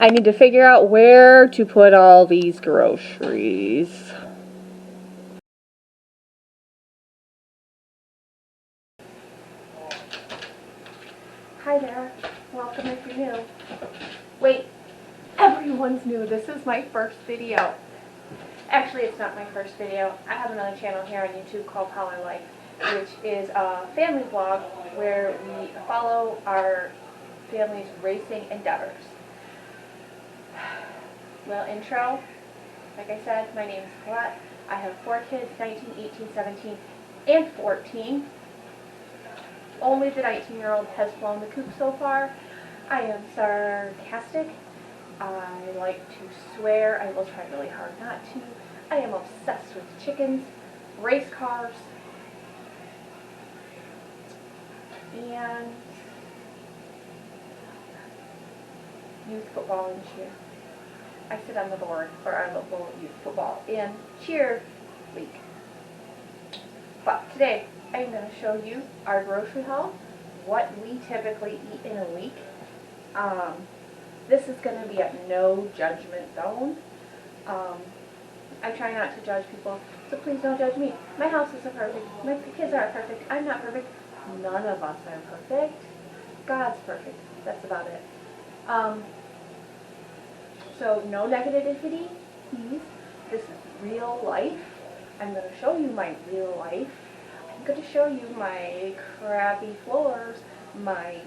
I need to figure out where to put all these groceries. Hi there. Welcome if you're new. Wait, everyone's new. This is my first video. Actually, it's not my first video. I have another channel here on YouTube called How I Life, which is a family vlog where we follow our family's racing endeavors. Little intro. Like I said, my name is Colette. I have 4 kids, 19, 18, 17, and 14. Only the 19-year-old has flown the coop so far. I am sarcastic. I like to swear. I will try really hard not to. I am obsessed with chickens, race cars, and youth football and cheer. I sit on the board for our local youth football and cheer league. But today, I'm going to show you our grocery haul, what we typically eat in a week. This is going to be a no judgment zone. I try not to judge people, so please don't judge me. My house isn't perfect. My kids aren't perfect. I'm not perfect. None of us are perfect. God's perfect. That's about it. So no negativity, please. This is real life. I'm going to show you my real life. I'm going to show you my crappy floors, my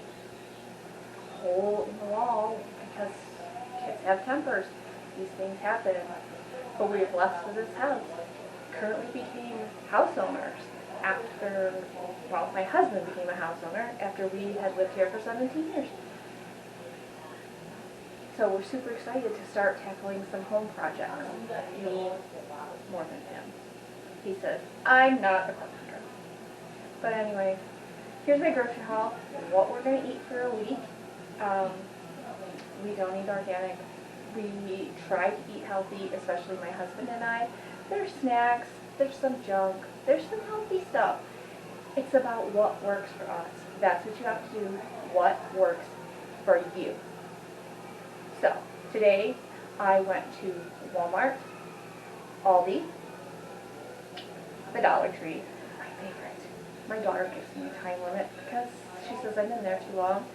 hole in the wall, because kids have tempers. These things happen. But we are blessed with this house. Currently became house owners after, well, my husband became a house owner after we had lived here for 17 years. So we're super excited to start tackling some home projects. Me more than him. He says, I'm not a carpenter. But anyway, here's my grocery haul. What we're going to eat for a week. We don't eat organic. We try to eat healthy, especially my husband and I. There's snacks, there's some junk, there's some healthy stuff. It's about what works for us. That's what you have to do, what works for you. So, today I went to Walmart, Aldi, the Dollar Tree, my favorite. My daughter gives me a time limit because she says I'm in there too long.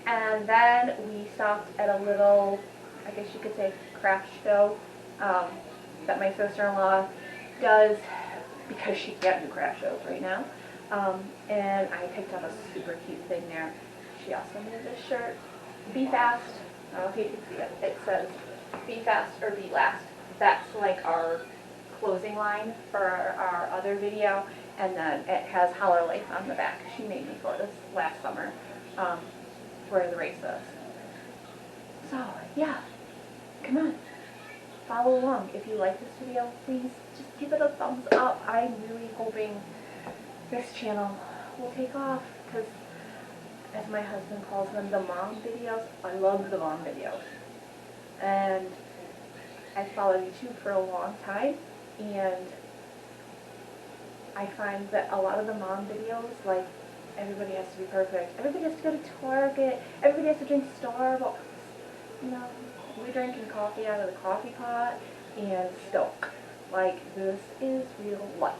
And then we stopped at a little, I guess you could say, craft show that my sister-in-law does because she can't do craft shows right now. And I picked up a super cute thing there. She also made this shirt, Be Fast. I don't know if you can see it. It says, Be Fast or Be Last. That's like our closing line for our other video. And then it has Holler Life on the back. She made me for this last summer for the race is. So, yeah. Come on. Follow along. If you like this video, please just give it a thumbs up. I'm really hoping this channel will take off because, as my husband calls them, the mom videos. I love the mom videos. And I followed YouTube for a long time, and I find that a lot of the mom videos, like, everybody has to be perfect. Everybody has to go to Target. Everybody has to drink Starbucks. You know, we're drinking coffee out of the coffee pot and Stoke. Like, this is real life.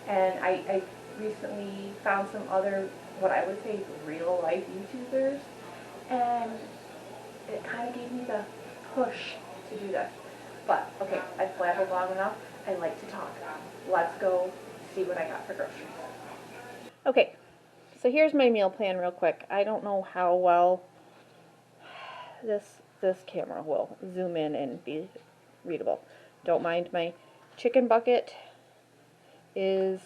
And I recently found some other, what I would say, real life YouTubers, and it kind of gave me the push to do this. But, okay, I've blabbered long enough. I like to talk. Let's go see what I got for groceries. Okay, so here's my meal plan real quick. I don't know how well this camera will zoom in and be readable. Don't mind my chicken bucket is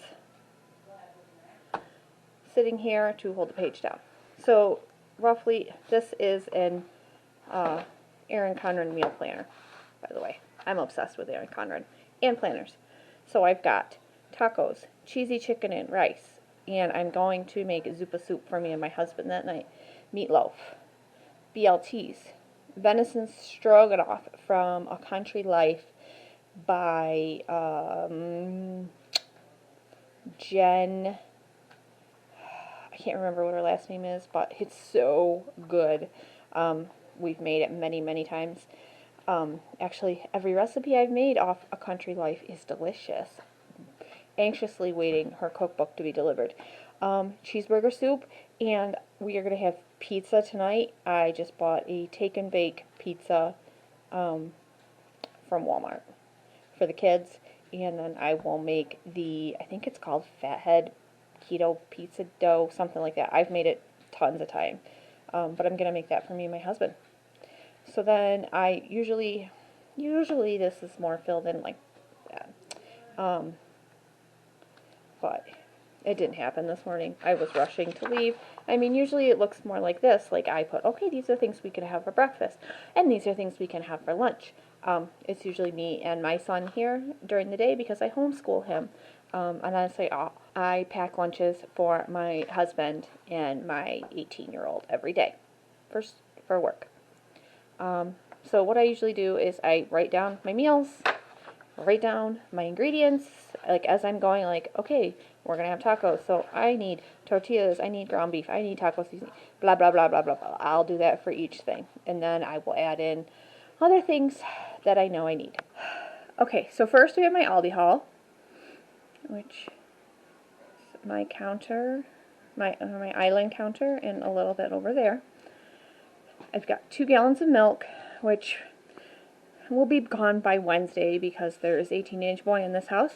sitting here to hold the page down. So roughly, this is an Erin Conran meal planner, by the way. I'm obsessed with Erin Conran and planners. So I've got tacos, cheesy chicken and rice, and I'm going to make zuppa soup for me and my husband that night. Meatloaf, BLTs, venison stroganoff from A Country Life by Jen, I can't remember what her last name is, but it's so good. we've made it many, many times. Actually, every recipe I've made off A Country Life is delicious. Anxiously waiting her cookbook to be delivered. Cheeseburger soup, and we are going to have pizza tonight. I just bought a take and bake pizza from Walmart for the kids, and then I will make I think it's called Fathead Keto Pizza Dough, something like that. I've made it tons of time, but I'm going to make that for me and my husband. So then I usually this is more filled in like that. But it didn't happen this morning. I was rushing to leave. I mean, usually it looks more like this. Like I put, okay, these are things we can have for breakfast, and these are things we can have for lunch. It's usually me and my son here during the day because I homeschool him. And honestly, I pack lunches for my husband and my 18-year-old every day for work. So what I usually do is I write down my meals, write down my ingredients, like as I'm going, like, okay, we're going to have tacos, so I need tortillas, I need ground beef, I need taco seasoning, blah, blah, blah, blah, blah, blah. I'll do that for each thing, and then I will add in other things that I know I need. Okay, so first we have my Aldi haul, which is my counter, my island counter, and a little bit over there. I've got 2 gallons of milk, which will be gone by Wednesday because there is a teenage boy in this house.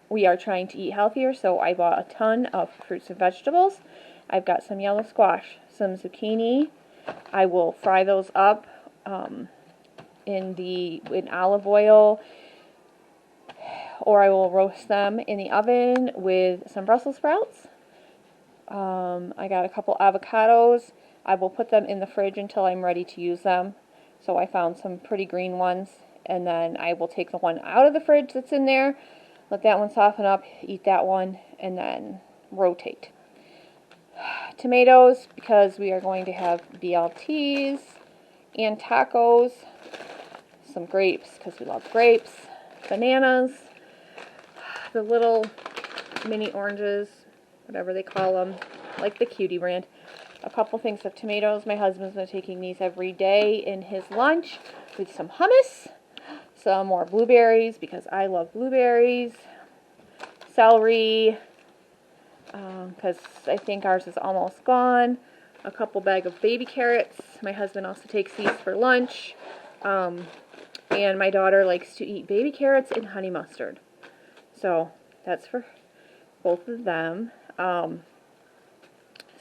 We are trying to eat healthier, so I bought a ton of fruits and vegetables. I've got some yellow squash, some zucchini. I will fry those up in olive oil, or I will roast them in the oven with some Brussels sprouts. I got a couple avocados. I will put them in the fridge until I'm ready to use them. So I found some pretty green ones, and then I will take the one out of the fridge that's in there, let that one soften up, eat that one, and then rotate. Tomatoes, because we are going to have BLTs and tacos. Some grapes, because we love grapes. Bananas. The little mini oranges, whatever they call them, like the Cutie brand. A couple things of tomatoes. My husband's been taking these every day in his lunch with some hummus. Some more blueberries because I love blueberries. Celery, because I think ours is almost gone. A couple bag of baby carrots. My husband also takes these for lunch. And my daughter likes to eat baby carrots and honey mustard. So that's for both of them.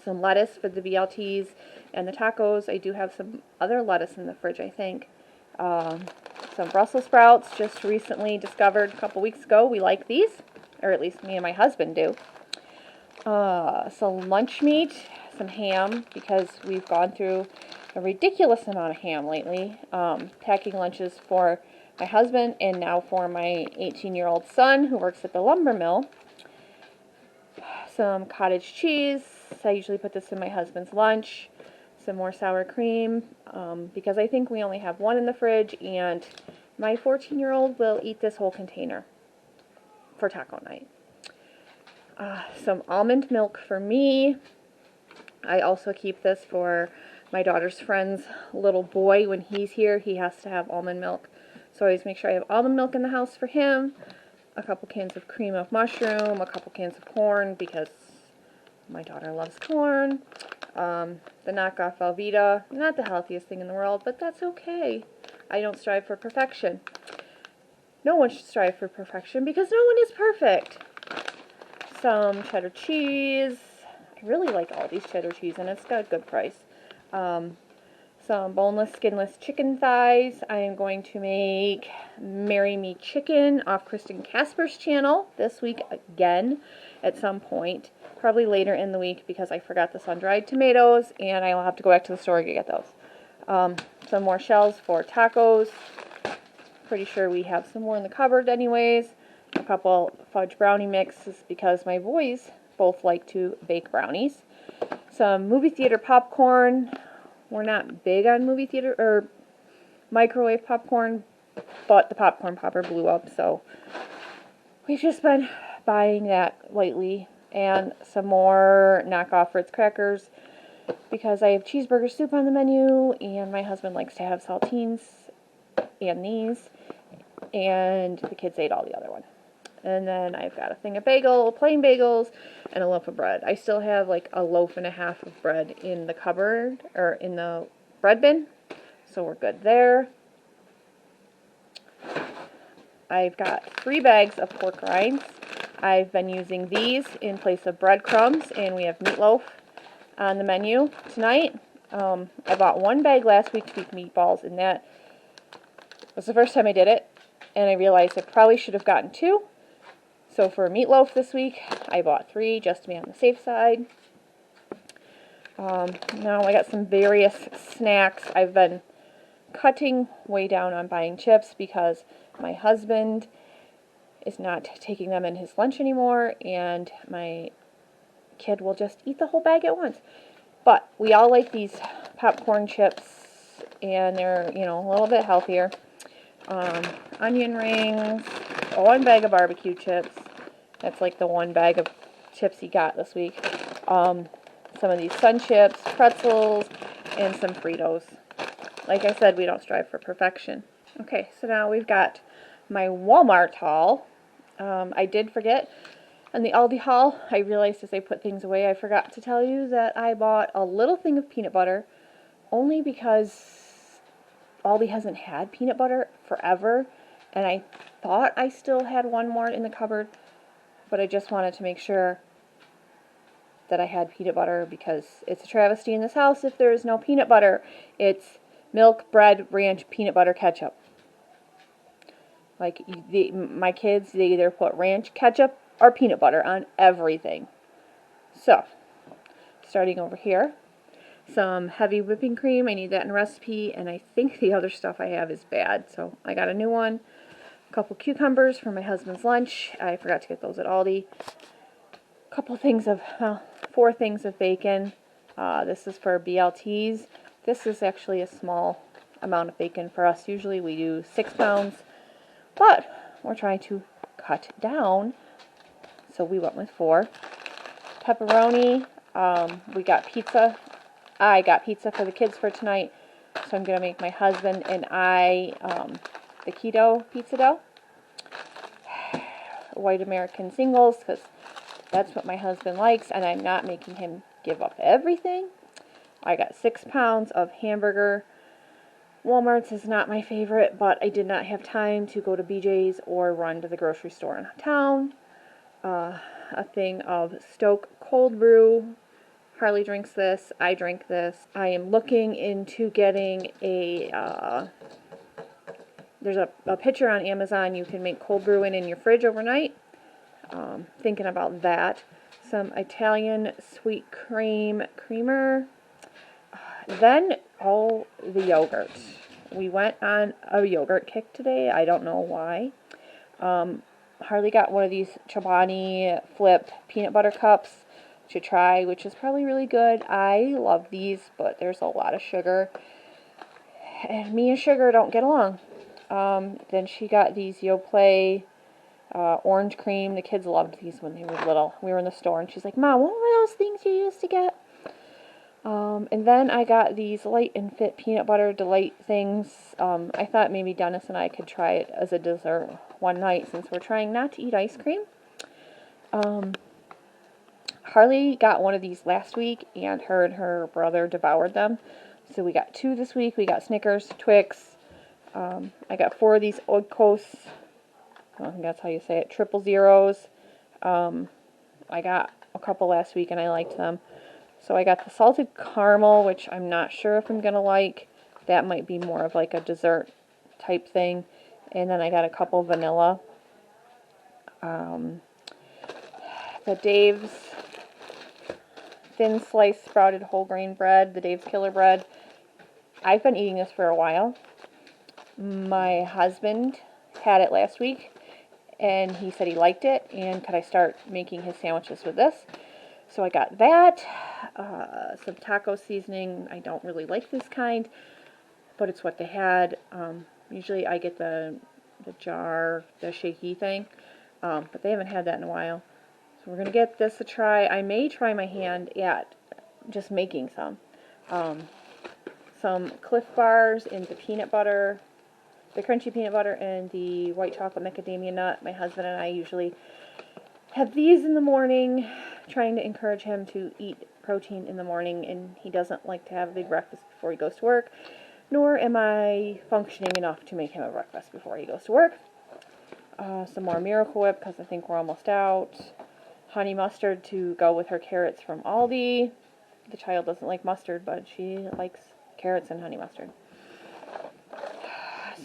Some lettuce for the BLTs and the tacos. I do have some other lettuce in the fridge, I think. Some Brussels sprouts, just recently discovered a couple weeks ago. We like these, or at least me and my husband do. Some lunch meat, some ham, because we've gone through a ridiculous amount of ham lately. Packing lunches for my husband and now for my 18-year-old son who works at the lumber mill. Some cottage cheese. I usually put this in my husband's lunch. Some more sour cream, because I think we only have one in the fridge, and my 14-year-old will eat this whole container for taco night. Some almond milk for me. I also keep this for my daughter's friend's little boy. When he's here, he has to have almond milk. So I always make sure I have almond milk in the house for him. A couple cans of cream of mushroom, a couple cans of corn, because my daughter loves corn. The knockoff Velveeta, not the healthiest thing in the world, but that's okay. I don't strive for perfection. No one should strive for perfection because no one is perfect. Some cheddar cheese. I really like all these cheddar cheese, and it's got a good price. Some boneless, skinless chicken thighs. I am going to make Marry Me Chicken off Kristen Casper's channel this week again at some point. Probably later in the week because I forgot the sun-dried tomatoes and I will have to go back to the store to get those. Some more shells for tacos. Pretty sure we have some more in the cupboard anyways. A couple fudge brownie mixes because my boys both like to bake brownies. Some movie theater popcorn. We're not big on movie theater or microwave popcorn, but the popcorn popper blew up, so we've just been buying that lately. And some more knockoff Ritz crackers. because I have cheeseburger soup on the menu, and my husband likes to have saltines and these, and the kids ate all the other one. And then I've got a thing of plain bagels, and a loaf of bread. I still have like a loaf and a half of bread in the cupboard, or in the bread bin, so we're good there. I've got 3 bags of pork rinds. I've been using these in place of breadcrumbs, and we have meatloaf on the menu tonight. I bought 1 bag last week to make meatballs, and that was the first time I did it, and I realized I probably should have gotten 2. So for meatloaf this week, I bought 3 just to be on the safe side. Now I got some various snacks. I've been cutting way down on buying chips because my husband is not taking them in his lunch anymore, and my kid will just eat the whole bag at once. But we all like these popcorn chips, and they're, you know, a little bit healthier. Onion rings, 1 bag of barbecue chips. That's like the 1 bag of chips he got this week. Some of these Sun Chips, pretzels, and some Fritos. Like I said, we don't strive for perfection. Okay, so now we've got my Walmart haul. I did forget, on the Aldi haul, I realized as I put things away, I forgot to tell you that I bought a little thing of peanut butter, only because Aldi hasn't had peanut butter forever, and I thought I still had 1 more in the cupboard, but I just wanted to make sure that I had peanut butter, because it's a travesty in this house if there is no peanut butter. It's milk, bread, ranch, peanut butter, ketchup. Like, my kids, they either put ranch, ketchup, or peanut butter on everything. So, starting over here, some heavy whipping cream. I need that in a recipe, and I think the other stuff I have is bad, so I got a new one. A couple cucumbers for my husband's lunch. I forgot to get those at Aldi. A couple things of, 4 things of bacon. This is for BLTs. This is actually a small amount of bacon for us. Usually we do 6 pounds, but we're trying to cut down, so we went with 4. Pepperoni. We got pizza. I got pizza for the kids for tonight, so I'm going to make my husband and I the keto pizza dough. White American singles, because that's what my husband likes, and I'm not making him give up everything. I got 6 pounds of hamburger. Walmart's is not my favorite, but I did not have time to go to BJ's or run to the grocery store in town. A thing of Stoke cold brew. Harley drinks this. I drink this. I am looking into getting a, there's a pitcher on Amazon you can make cold brew in your fridge overnight. Thinking about that. Some Italian sweet cream creamer. Then all the yogurt. We went on a yogurt kick today. I don't know why. Harley got one of these Chobani Flip peanut butter cups to try, which is probably really good. I love these, but there's a lot of sugar, and me and sugar don't get along. Then she got these Yoplait orange cream. The kids loved these when they were little. We were in the store, and she's like, "Mom, what were those things you used to get?" And then I got these Light and Fit peanut butter delight things. I thought maybe Dennis and I could try it as a dessert one night, since we're trying not to eat ice cream. Harley got one of these last week, and her brother devoured them. So we got 2 this week. We got Snickers, Twix. I got 4 of these Oikos. I think that's how you say it. 000s. I got a couple last week, and I liked them. So I got the salted caramel, which I'm not sure if I'm going to like. That might be more of like a dessert type thing. And then I got a couple vanilla. The Dave's thin slice sprouted whole grain bread, the Dave's Killer Bread. I've been eating this for a while. My husband had it last week, and he said he liked it, and could I start making his sandwiches with this? So I got that, some taco seasoning. I don't really like this kind, but it's what they had. Usually I get the jar, the shaky thing, but they haven't had that in a while. So we're going to get this a try. I may try my hand at just making some Cliff Bars in the peanut butter, the crunchy peanut butter and the white chocolate macadamia nut. My husband and I usually have these in the morning, trying to encourage him to eat protein in the morning, and he doesn't like to have a big breakfast before he goes to work, nor am I functioning enough to make him a breakfast before he goes to work. Some more Miracle Whip because I think we're almost out. Honey mustard to go with her carrots from Aldi. The child doesn't like mustard, but she likes carrots and honey mustard.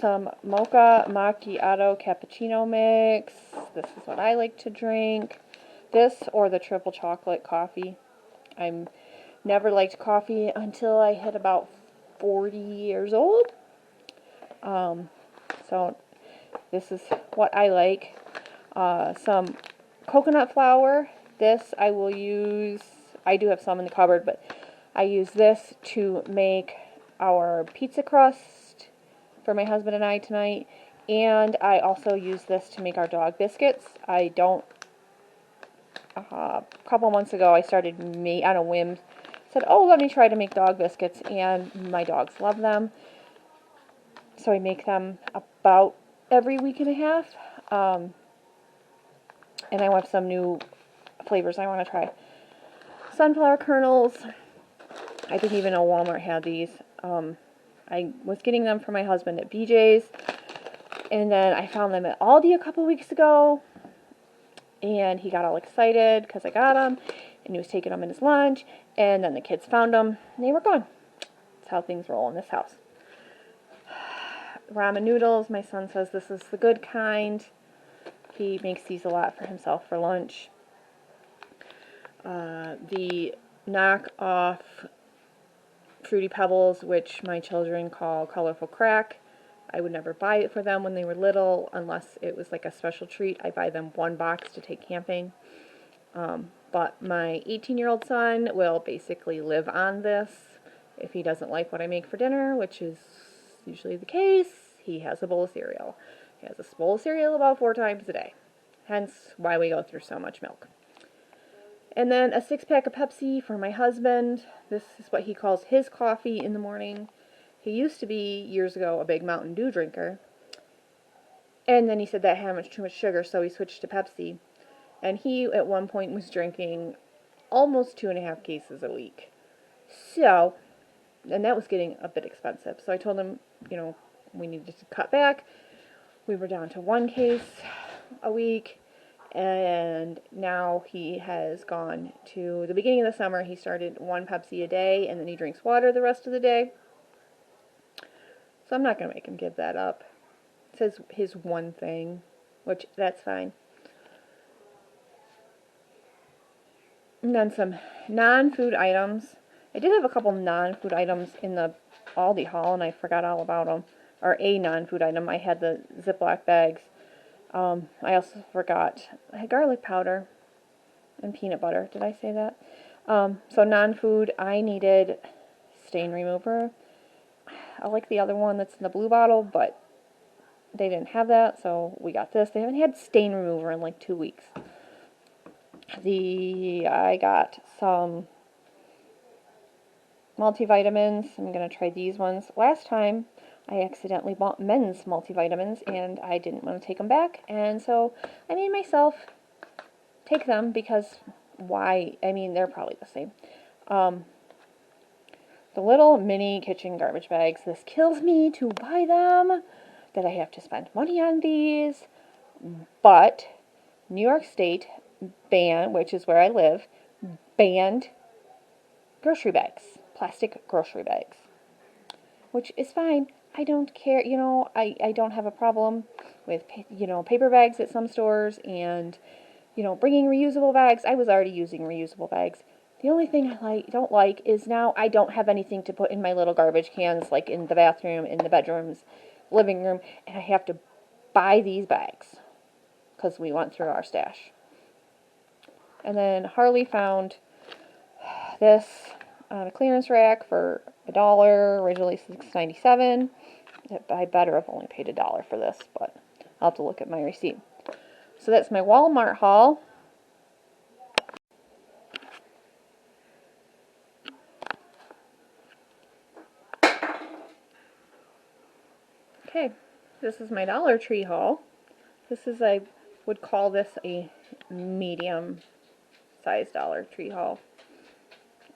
Some mocha macchiato cappuccino mix. This is what I like to drink. This or the triple chocolate coffee. I'm never liked coffee until I hit about 40 years old. So this is what I like. Some coconut flour. This I will use. I do have some in the cupboard, but I use this to make our pizza crust for my husband and I tonight. And I also use this to make our dog biscuits. A couple months ago, I started on a whim, said, oh, let me try to make dog biscuits, and my dogs love them. So I make them about every week and a half. And I have some new flavors I want to try. Sunflower kernels. I didn't even know Walmart had these. I was getting them for my husband at BJ's, and then I found them at Aldi a couple weeks ago, and he got all excited because I got them, and he was taking them in his lunch, and then the kids found them, and they were gone. That's how things roll in this house. Ramen noodles. My son says this is the good kind. He makes these a lot for himself for lunch. The knockoff Fruity Pebbles, which my children call colorful crack. I would never buy it for them when they were little unless it was like a special treat. I buy them one box to take camping. But my 18-year-old son will basically live on this. If he doesn't like what I make for dinner, which is usually the case, he has a bowl of cereal. He has a bowl of cereal about 4 times a day. Hence why we go through so much milk. And then a 6-pack of Pepsi for my husband. This is what he calls his coffee in the morning. He used to be, years ago, a big Mountain Dew drinker. And then he said that had too much sugar, so he switched to Pepsi. And he, at one point, was drinking almost 2.5 cases a week. So, and that was getting a bit expensive. So I told him, we needed to cut back. We were down to 1 case a week. And now he has gone to, the beginning of the summer, he started 1 Pepsi a day, and then he drinks water the rest of the day. So I'm not going to make him give that up. It says his one thing, which, that's fine. And then some non-food items. I did have a couple non-food items in the Aldi haul, and I forgot all about them. Or a non-food item. I had the Ziploc bags. I also forgot, I had garlic powder and peanut butter. Did I say that? So non-food, I needed stain remover. I like the other one that's in the blue bottle, but they didn't have that, so we got this. They haven't had stain remover in like 2 weeks. I got some multivitamins. I'm going to try these ones. Last time, I accidentally bought men's multivitamins, and I didn't want to take them back, and so I made myself take them, because why? I mean, they're probably the same. The little mini kitchen garbage bags. This kills me to buy them, that I have to spend money on these, but New York State banned, which is where I live, banned grocery bags, plastic grocery bags, which is fine. I don't care, I don't have a problem with, paper bags at some stores and, bringing reusable bags. I was already using reusable bags. The only thing I don't like is now I don't have anything to put in my little garbage cans, like in the bathroom, in the bedrooms, living room, and I have to buy these bags because we went through our stash. And then Harley found this on a clearance rack for $1, originally $6.97. I better have only paid $1 for this, but I'll have to look at my receipt. So that's my Walmart haul. Okay, this is my Dollar Tree haul. This is, I would call this a medium size Dollar Tree haul.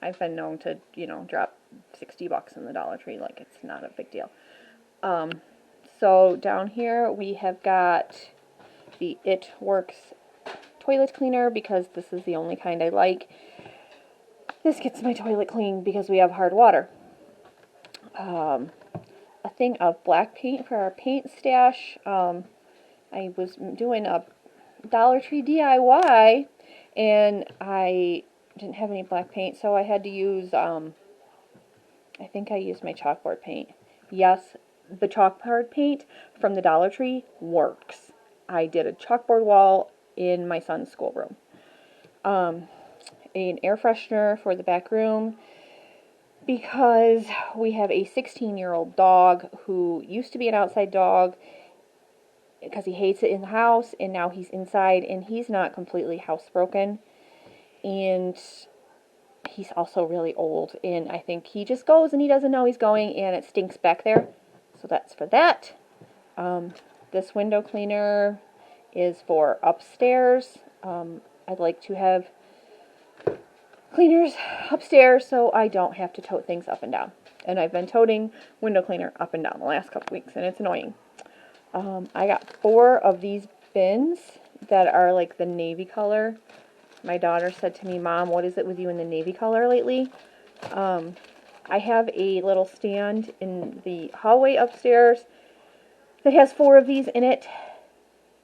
I've been known to, you know, drop 60 bucks in the Dollar Tree, like it's not a big deal. So down here we have got the It Works toilet cleaner, because this is the only kind I like. This gets my toilet clean because we have hard water. A thing of black paint for our paint stash. I was doing a Dollar Tree DIY and I didn't have any black paint, so I had to use, I think I used my chalkboard paint. Yes, the chalkboard paint from the Dollar Tree works. I did a chalkboard wall in my son's schoolroom. An air freshener for the back room, because we have a 16-year-old dog who used to be an outside dog because he hates it in the house, and now he's inside, and he's not completely housebroken, and he's also really old, and I think he just goes and he doesn't know he's going, and it stinks back there, so that's for that. This window cleaner is for upstairs. I'd like to have cleaners upstairs so I don't have to tote things up and down, and I've been toting window cleaner up and down the last couple weeks, and it's annoying. I got 4 of these bins that are like the navy color. My daughter said to me, "Mom, what is it with you in the navy color lately?" I have a little stand in the hallway upstairs that has 4 of these in it,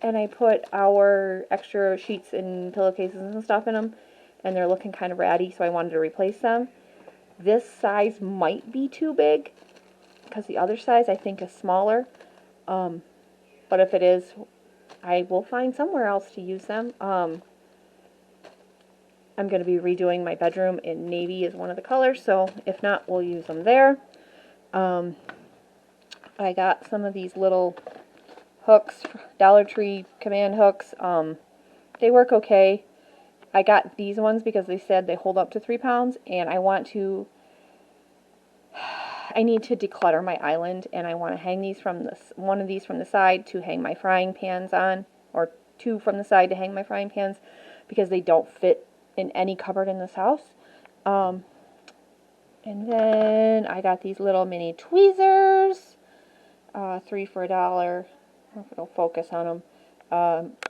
and I put our extra sheets and pillowcases and stuff in them, and they're looking kind of ratty, so I wanted to replace them. This size might be too big, because the other size I think is smaller. But if it is, I will find somewhere else to use them. I'm going to be redoing my bedroom, and navy is one of the colors, so if not, we'll use them there. I got some of these little hooks, Dollar Tree command hooks. They work okay. I got these ones because they said they hold up to 3 pounds, and I need to declutter my island, and I want to hang these from one of these from the side to hang my frying pans on, or 2 from the side to hang my frying pans, because they don't fit in any cupboard in this house. And then I got these little mini tweezers, 3 for $1. I don't know if it'll focus on them.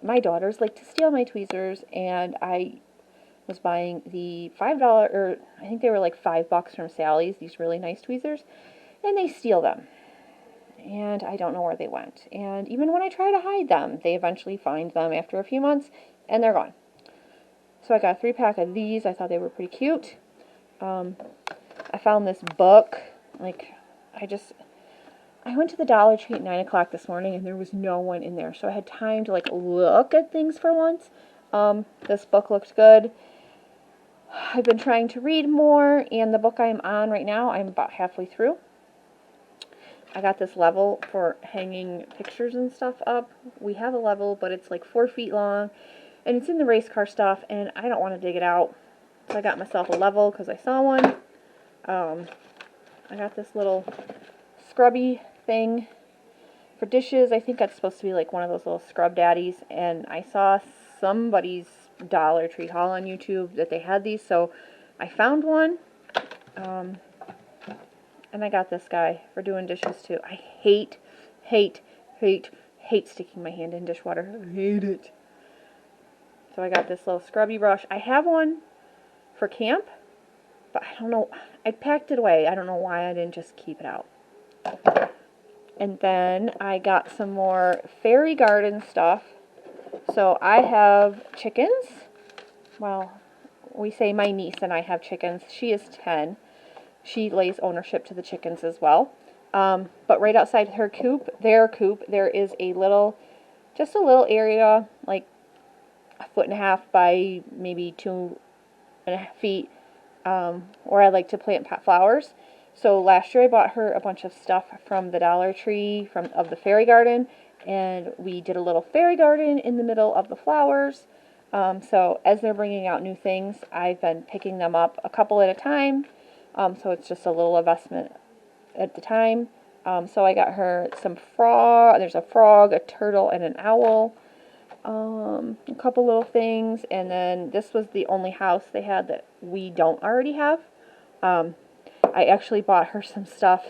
My daughters like to steal my tweezers, and I was buying the $5, or I think they were like $5 from Sally's, these really nice tweezers, and they steal them. And I don't know where they went. And even when I try to hide them, they eventually find them after a few months, and they're gone. So I got a 3-pack of these. I thought they were pretty cute. I found this book. I went to the Dollar Tree at 9 o'clock this morning, and there was no one in there. So I had time to look at things for once. This book looked good. I've been trying to read more, and the book I'm on right now, I'm about halfway through. I got this level for hanging pictures and stuff up. We have a level, but it's like 4 feet long, and it's in the race car stuff, and I don't want to dig it out. So I got myself a level because I saw one. I got this little scrubby thing for dishes. I think that's supposed to be like one of those little scrub daddies, and I saw somebody's Dollar Tree haul on YouTube that they had these, so I found one, and I got this guy for doing dishes too. I hate sticking my hand in dishwater. I hate it. So I got this little scrubby brush. I have one for camp, but I don't know, I packed it away. I don't know why I didn't just keep it out. And then I got some more fairy garden stuff. So I have chickens. Well, we say my niece and I have chickens. She is 10. She lays ownership to the chickens as well. But right outside their coop, there is just a little area, like 1.5 feet by maybe 2.5 feet, where I like to plant pot flowers. So last year I bought her a bunch of stuff from the Dollar Tree of the fairy garden, and we did a little fairy garden in the middle of the flowers. So as they're bringing out new things, I've been picking them up a couple at a time. So it's just a little investment at the time. So I got her some frog. There's a frog, a turtle, and an owl. A couple little things, and then this was the only house they had that we don't already have. I actually bought her some stuff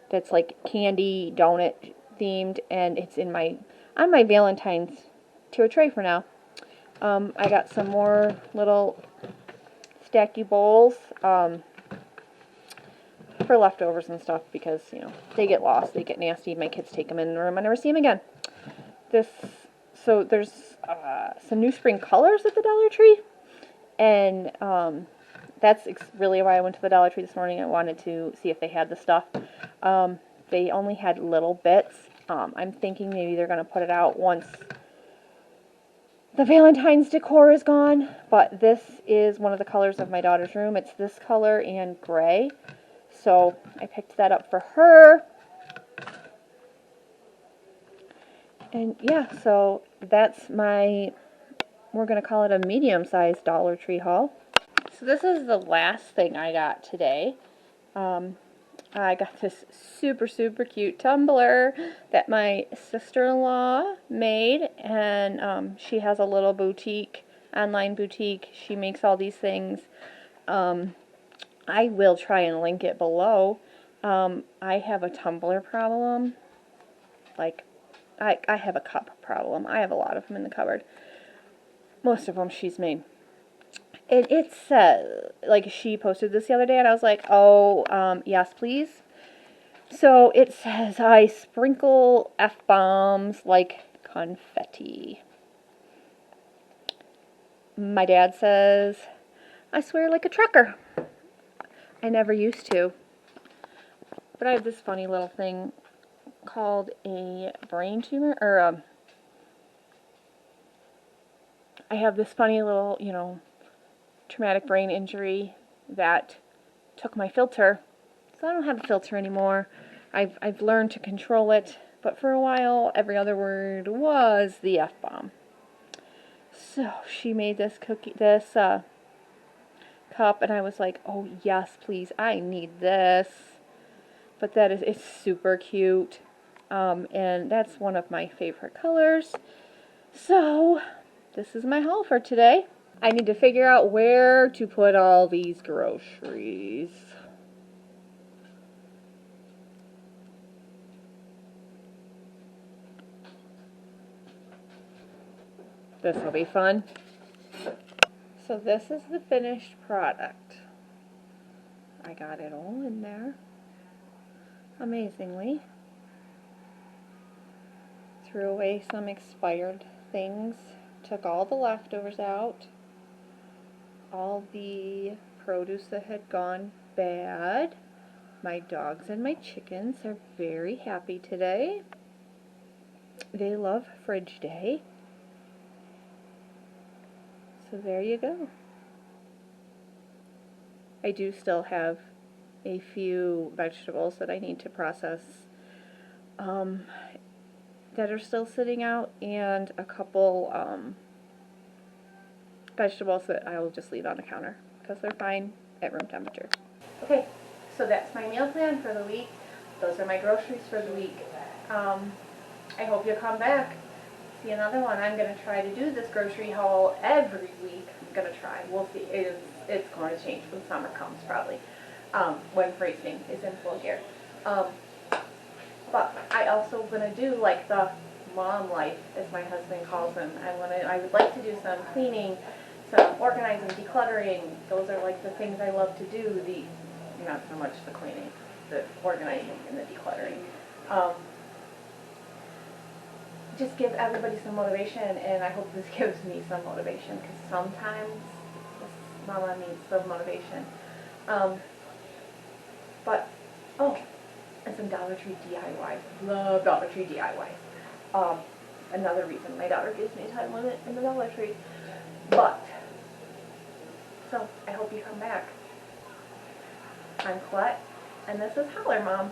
that's like candy donut themed, and it's in on my Valentine's to a tray for now. I got some more little stacky bowls for leftovers and stuff because, you know, they get lost, they get nasty, my kids take them in the room, I never see them again. So there's some new spring colors at the Dollar Tree, and that's really why I went to the Dollar Tree this morning. I wanted to see if they had the stuff. They only had little bits. I'm thinking maybe they're going to put it out once the Valentine's decor is gone, but this is one of the colors of my daughter's room. It's this color and gray, so I picked that up for her. And yeah, so that's we're going to call it a medium-sized Dollar Tree haul. So this is the last thing I got today. I got this super, super cute tumbler that my sister-in-law made, and she has a little boutique, online boutique. She makes all these things. I will try and link it below. I have a tumbler problem. Like, I have a cup problem. I have a lot of them in the cupboard. Most of them she's made. And it says, like, she posted this the other day, and I was like, oh, yes, please. So it says, I sprinkle F-bombs like confetti. My dad says, I swear like a trucker. I never used to. But I have this funny little thing called a brain tumor, or I have this funny little, you know, traumatic brain injury that took my filter. So I don't have a filter anymore. I've learned to control it, but for a while every other word was the F-bomb. So she made this cup, and I was like, oh yes, please, I need this. But it's super cute. And that's one of my favorite colors. So this is my haul for today. I need to figure out where to put all these groceries. This will be fun. So this is the finished product. I got it all in there, amazingly. Threw away some expired things, took all the leftovers out, all the produce that had gone bad. My dogs and my chickens are very happy today. They love Fridge Day. So there you go. I do still have a few vegetables that I need to process that are still sitting out, and a couple vegetables that I will just leave on the counter because they're fine at room temperature. Okay, so that's my meal plan for the week. Those are my groceries for the week. I hope you'll come back. See another one. I'm going to try to do this grocery haul every week. I'm going to try. We'll see. It's going to change when summer comes, probably, when racing is in full gear. But I also going to do like the mom life, as my husband calls them. I would like to do some cleaning, some organizing, decluttering. Those are like the things I love to do. Not so much the cleaning, the organizing and the decluttering. Just give everybody some motivation, and I hope this gives me some motivation, because sometimes mama needs some motivation. And some Dollar Tree DIYs. Love Dollar Tree DIYs. Another reason my daughter gives me a time limit in the Dollar Tree. So I hope you come back. I'm Colette, and this is Holler Mom.